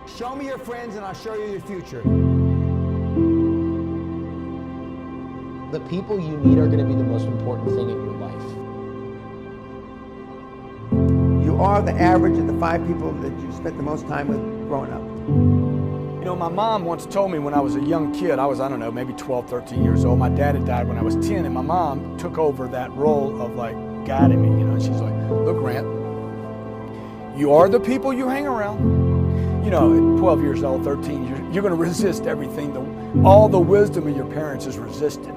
Show me your friends and I'll show you your future. The people you meet are going to be the most important thing in your life. You are the average of the 5 people that you spent the most time with growing up. You know, my mom once told me when I was a young kid, I don't know, maybe 12, 13 years old. My dad had died when I was 10, and my mom took over that role of like guiding me, you know, and she's like, look, Grant, you are the people you hang around. You know, at 12 years old, 13, you're going to resist everything. All the wisdom of your parents is resisted.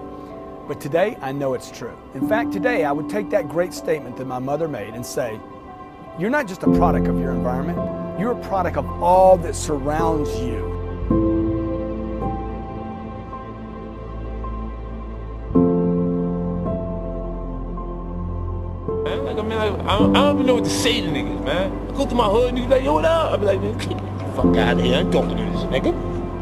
But today, I know it's true. In fact, today, I would take that great statement that my mother made and say, you're not just a product of your environment, you're a product of all that surrounds you. I don't even know what to say to niggas, man. I go to my hood, niggas like, yo, what up? I be like, man, get the fuck out of here. I ain't talking to this nigga.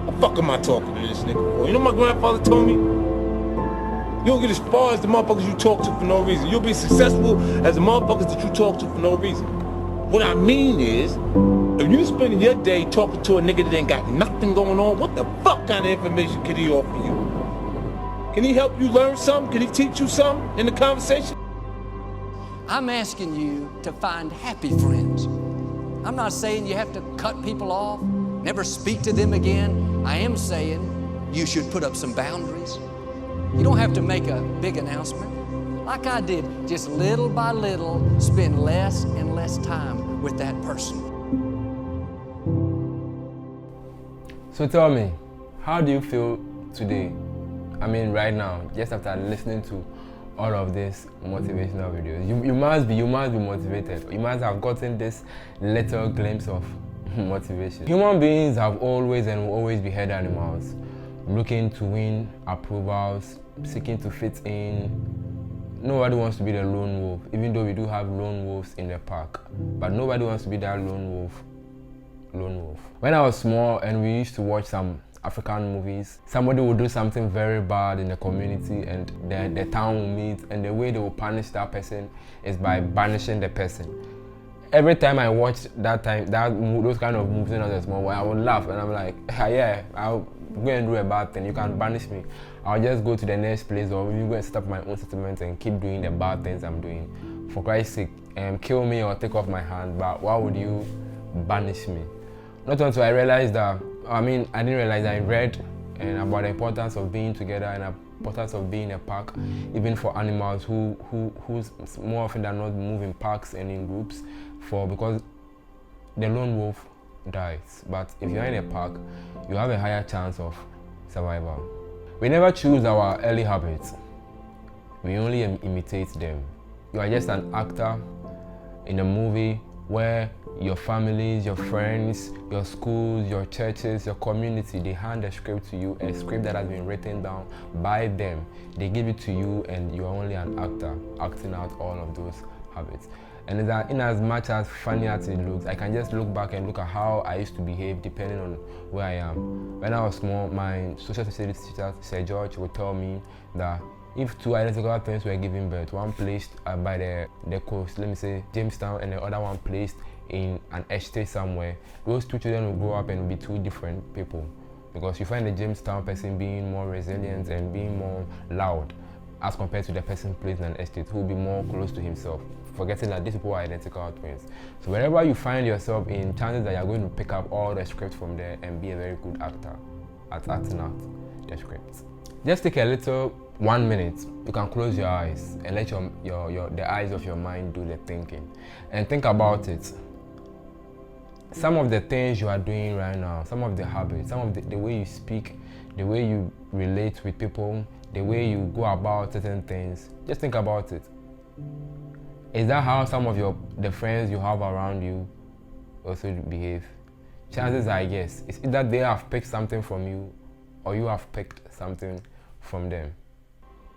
The fuck am I talking to this nigga for? You know what my grandfather told me? You don't get as far as the motherfuckers you talk to for no reason. You'll be successful as the motherfuckers that you talk to for no reason. What I mean is, if you spending your day talking to a nigga that ain't got nothing going on, what the fuck kind of information can he offer you? Can he help you learn something? Can he teach you something in the conversation? I'm asking you to find happy friends. I'm not saying you have to cut people off, never speak to them again. I am saying you should put up some boundaries. You don't have to make a big announcement. Like I did, just little by little, spend less and less time with that person. So tell me, how do you feel today? I mean, right now, just after listening to all of these motivational videos. You must be motivated. You must have gotten this little glimpse of motivation. Human beings have always and will always be herd animals, looking to win approvals, seeking to fit in. Nobody wants to be the lone wolf, even though we do have lone wolves in the park. But nobody wants to be that lone wolf. When I was small and we used to watch some African movies, somebody will do something very bad in the community and the town will meet, and the way they will punish that person is by banishing the person. Every time I watched those kind of movies when I was small boy, I would laugh and I'm like, yeah, I'll go and do a bad thing, you can't banish me. I'll just go to the next place or even go and set up my own settlement and keep doing the bad things I'm doing. For Christ's sake, kill me or take off my hand, but why would you banish me? Not until I realized that, I didn't realize I read about the importance of being together and the importance of being in a pack, even for animals who more often than not move in packs and in groups, because the lone wolf dies. But if you're in a pack, you have a higher chance of survival. We never choose our early habits. We only imitate them. You are just an actor in a movie where your families, your friends, your schools, your churches, your community, they hand a script to you, a script that has been written down by them. They give it to you and you're only an actor acting out all of those habits. And in as much as funny as it looks, I can just look back and look at how I used to behave depending on where I am. When I was small, my social studies teacher, Sir George, would tell me that if 2 identical twins were giving birth, one placed by the coast, let me say Jamestown, and the other one placed in an estate somewhere, those 2 children will grow up and be 2 different people. Because you find the Jamestown person being more resilient and being more loud as compared to the person placed in an estate who will be more close to himself, forgetting that these people are identical twins. So wherever you find yourself in, chances that you're going to pick up all the scripts from there and be a very good actor at acting out the scripts. Just take a little 1 minute. You can close your eyes and let the eyes of your mind do the thinking. And think about it. Some of the things you are doing right now, some of the habits, some of the way you speak, the way you relate with people, the way you go about certain things, just think about it. Is that how some of the friends you have around you also behave? Chances are yes. It's either they have picked something from you or you have picked something from them.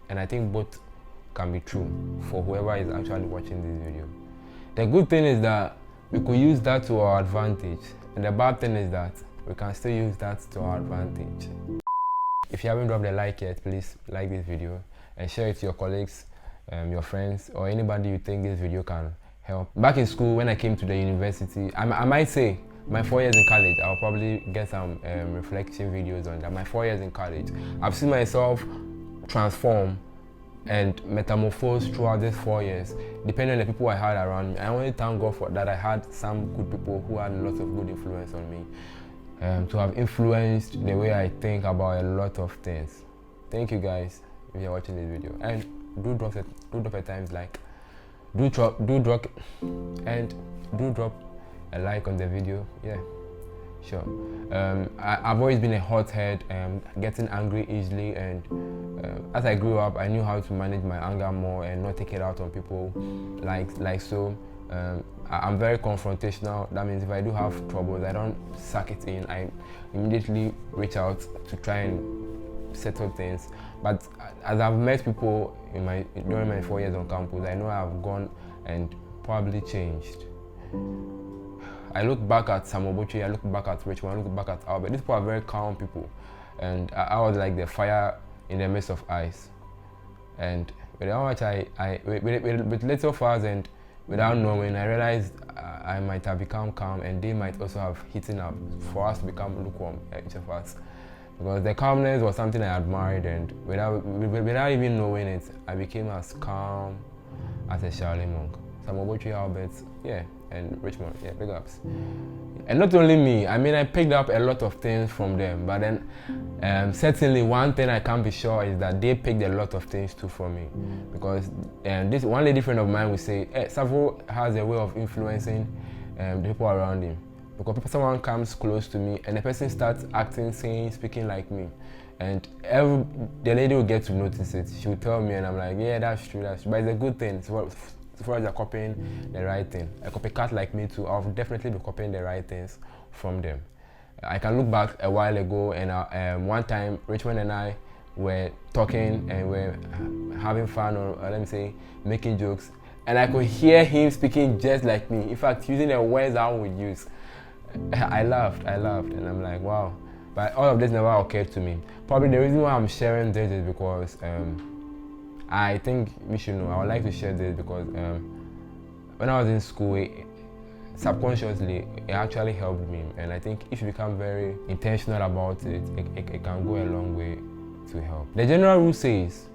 And I think both can be true for whoever is actually watching this video. The good thing is that we could use that to our advantage, and the bad thing is that we can still use that to our advantage. If you haven't dropped a like yet, please like this video and share it to your colleagues, your friends, or anybody you think this video can help. Back in school, when I came to the university, I might say my 4 years in college, I'll probably get some reflection videos on that. My 4 years in college, I've seen myself transform and metamorphose throughout these 4 years, depending on the people I had around me. I only thank God for that. I had some good people who had lots of good influence on me, to have influenced the way I think about a lot of things. Thank you guys if you're watching this video, and do drop a times like, do drop a like on the video. Yeah, sure. I've always been a hothead, getting angry easily, and as I grew up, I knew how to manage my anger more and not take it out on people like so. I'm very confrontational. That means if I do have troubles, I don't suck it in. I immediately reach out to try and settle things. But as I've met people during my 4 years on campus, I know I've gone and probably changed. I look back at Samobuchi, I look back at Richmond, I look back at Albert. These people are very calm people, and I was like the fire in the midst of ice. And with how much with little fuss and without knowing, I realized I might have become calm, and they might also have heated up for us to become lukewarm, each of us. Because the calmness was something I admired, and without even knowing it, I became as calm as a Shaolin monk. Samobuchi, Albert, yeah, and Richmond, yeah, big ups. And not only me, I mean, I picked up a lot of things from them, but then certainly one thing I can't be sure is that they picked a lot of things too from me. Because this one lady friend of mine would say, hey, Sarfo has a way of influencing the people around him. Because someone comes close to me and the person starts acting, saying, speaking like me, and the lady will get to notice it. She will tell me, and I'm like, yeah, that's true, that's true. But it's a good thing. So far as you're copying the right thing. A copycat like me too, I'll definitely be copying the right things from them. I can look back a while ago, and one time Richmond and I were talking and we're having fun, or let me say, making jokes, and I could hear him speaking just like me. In fact, using the words I would use. I laughed, and I'm like, wow. But all of this never occurred to me. Probably the reason why I'm sharing this is because I think we should know. I would like to share this because when I was in school, subconsciously, it actually helped me. And I think if you become very intentional about it, it can go a long way to help. The general rule says,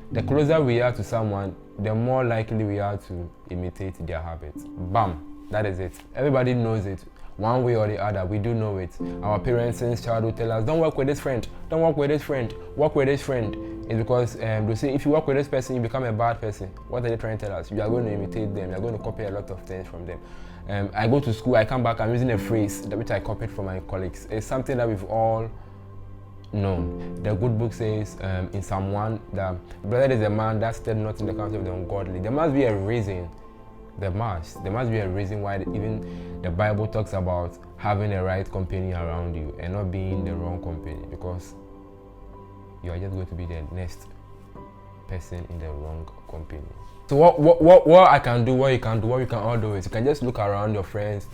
the closer we are to someone, the more likely we are to imitate their habits. Bam, that is it. Everybody knows it. One way or the other, we do know it. Our parents since childhood tell us, don't work with this friend, don't work with this friend, work with this friend. It's because they say if you work with this person, you become a bad person. What are they trying to tell us? You are going to imitate them, you are going to copy a lot of things from them. I go to school, I come back, I'm using a phrase which I copied from my colleagues. It's something that we've all known. The good book says in Psalm 1 that brother is a man that stead not in the counsel of the ungodly. There must be a reason. There must be a reason why even the Bible talks about having the right company around you and not being the wrong company, because you are just going to be the next person in the wrong company. So what I can do, what you can all do is you can just look around your friends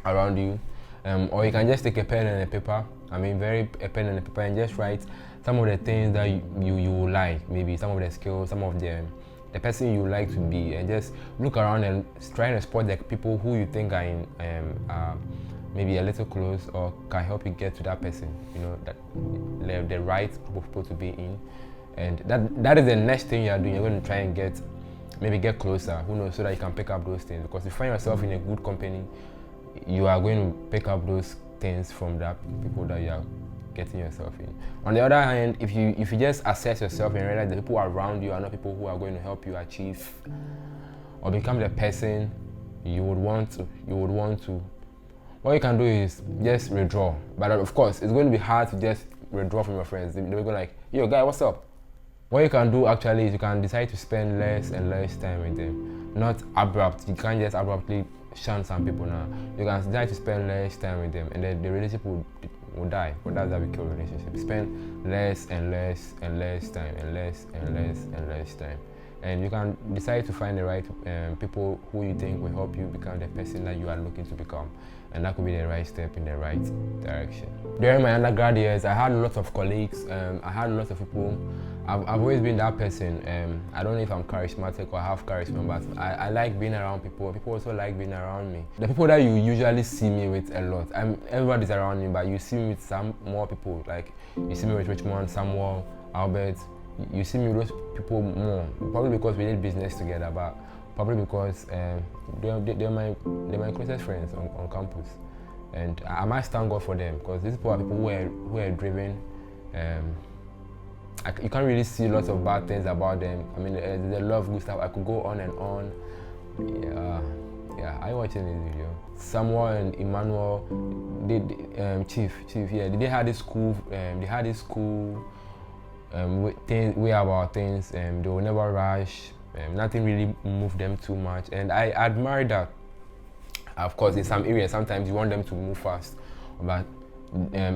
around you, or you can just take a pen and a paper. I mean, a pen and a paper, and just write some of the things that you like, maybe some of the skills, some of the person you like to be, and just look around and try and spot the people who you think are in maybe a little close or can help you get to that person, you know, that the right group of people to be in. And that is the next thing you are doing. You're going to try and get closer, who knows, so that you can pick up those things. Because if you find yourself in a good company, you are going to pick up those things from that people that you are getting yourself in. On the other hand, if you just assess yourself and realize the people around you are not people who are going to help you achieve or become the person you would want to, what you can do is just withdraw. But of course, it's going to be hard to just withdraw from your friends. They'll go like, yo guy, what's up? What you can do actually is you can decide to spend less and less time with them. Not abrupt. You can't just abruptly shun some people now. You can decide to spend less time with them, and then the relationship will die. But that's how we kill relationships. Spend less and less and less time, and less and less and less time. And you can decide to find the right people who you think will help you become the person that you are looking to become. and that could be the right step in the right direction. During my undergrad years, I had lots of colleagues, I had lots of people. I've always been that person. I don't know if I'm charismatic or have charisma, but I like being around people. People also like being around me. The people that you usually see me with a lot, everybody's around me, but you see me with some more people. Like you see me with Richmond, Samuel, Albert. You see me with those people more. Probably because we did business together, but probably because they're my closest friends on campus. And I must thank God for them, because these people are people who are driven. You can't really see lots of bad things about them. I mean, they love good stuff. I could go on and on. Yeah. Are you watching this video? Samuel and Emmanuel, Chief, yeah, they had this cool, way about things. They will never rush. Nothing really moved them too much, and I admire that. Of course, in some areas, sometimes you want them to move fast, but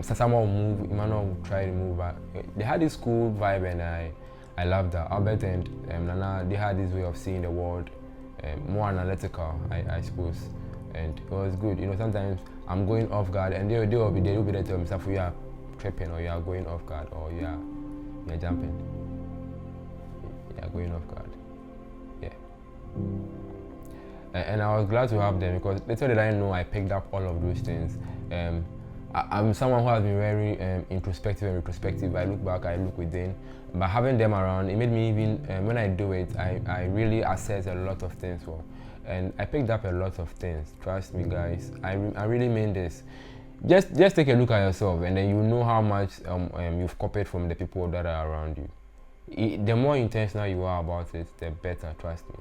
someone will move, Emmanuel will try to move, but they had this cool vibe, and I love that. Albert and Nana, they had this way of seeing the world, more analytical, I suppose, and it was good. You know, sometimes I'm going off guard, and they'll be there to tell me, "Sarfo, you are tripping, or you are going off guard, or you are jumping, you are going off guard." Yeah. And I was glad to have them, because little did I know I picked up all of those things. I'm someone who has been very introspective and retrospective. I look back, I look within. But having them around, it made me even, when I do it, I really assess a lot of things well. And I picked up a lot of things. Trust me, guys. I really mean this. Just take a look at yourself, and then you know how much you've copied from the people that are around you. The more intentional you are about it, the better, trust me.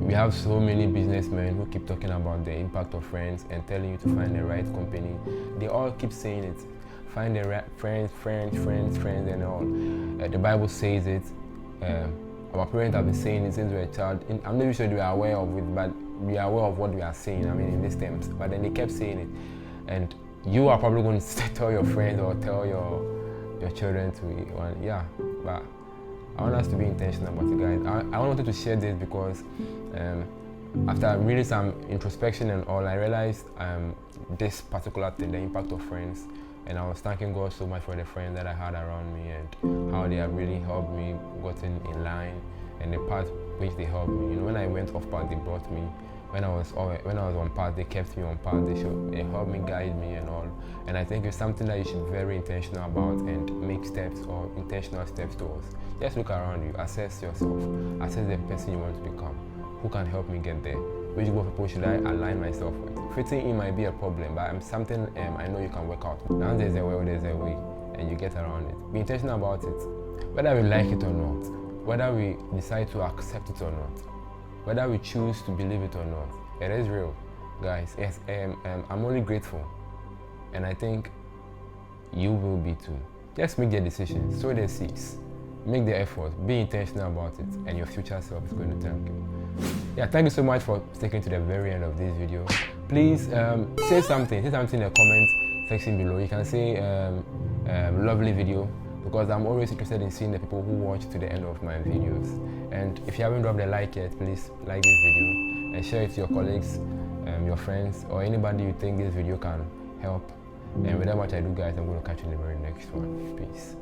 We have so many businessmen who keep talking about the impact of friends and telling you to find the right company. They all keep saying it. Find the right friends, and all. The Bible says it. Our parents have been saying it since we were a child. I'm not sure we are aware of it, but we are aware of what we are saying, I mean, in these terms. But then they kept saying it. And you are probably going to tell your friends or tell your children to, yeah. But I want us to be intentional about it, guys. I wanted to share this because after really some introspection and all, I realized this particular thing, the impact of friends, and I was thanking God so much for the friends that I had around me and how they have really helped me gotten in line, and the path which they helped me. You know, when I went off path, they brought me. When I was on path, they kept me on path. They helped me, guide me and all. And I think it's something that you should be very intentional about and make steps or intentional steps towards. Just look around you, assess yourself, assess the person you want to become. Who can help me get there? Which group of people should I align myself with? Fitting in might be a problem, but I'm something I know you can work out. Now there's a way, and you get around it. Be intentional about it. Whether we like it or not, whether we decide to accept it or not, whether we choose to believe it or not, it is real, guys. Yes, I'm only grateful, and I think you will be too. Just make the decision, sow the seeds, make the effort, be intentional about it, and your future self is going to thank you. Yeah, thank you so much for sticking to the very end of this video. Please say something in the comment section below. You can say lovely video, because I'm always interested in seeing the people who watch to the end of my videos. And if you haven't dropped a like yet, please like this video and share it to your colleagues, your friends, or anybody you think this video can help. And with that much I do, guys, I'm going to catch you in the very next one. Peace.